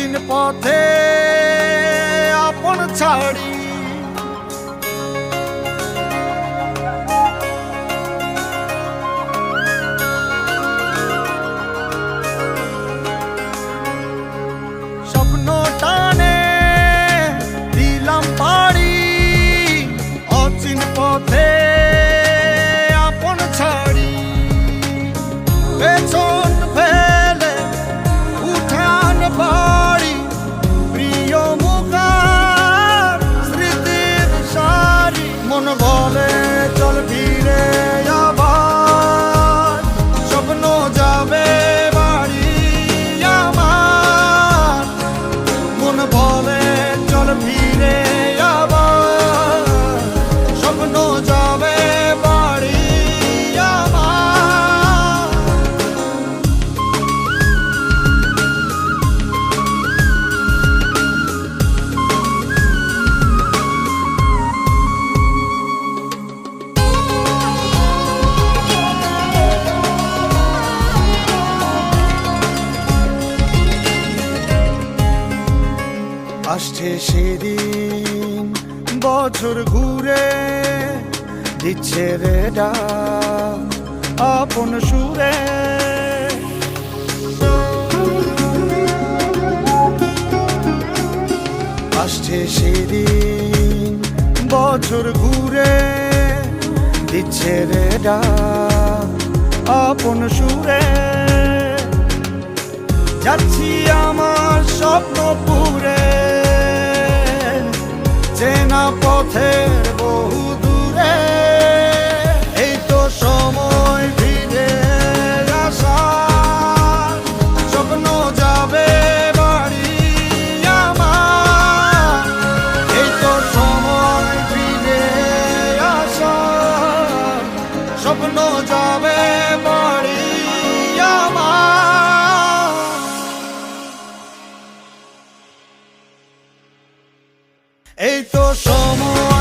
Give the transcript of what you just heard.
অচিন পথে আপন ছাড়ি স্বপ্ন টানে দিলাম পাড়ি অচিন পথে আপন ছাড়ি পেছন ফেলে উঠান বাড়ি প্রিয় মুখার স্মৃতির সারি মন বলে চল ফিরে আবার স্বপ্ন যাবে বাড়ি আমার মন বলে চল ফিরে আবার স্বপ্ন যাবে বাড়ি আমার আসছে সেদিন বছর ঘুরে দিচ্ছে রে ডাক আপন সুরে আসছে সেদিন বছর ঘুরে দিচ্ছে রে ডাক আপন সুরে যাচ্ছি আমার স্বপ্ন পুরে চেনা পথের বহু দূরে এই তো সময় ফিরে আসার স্বপ্ন যাবে বাড়ি আমার এই তো সময় ফিরে আসার স্বপ্ন যাবে বাড়ি আমার এই তো সময়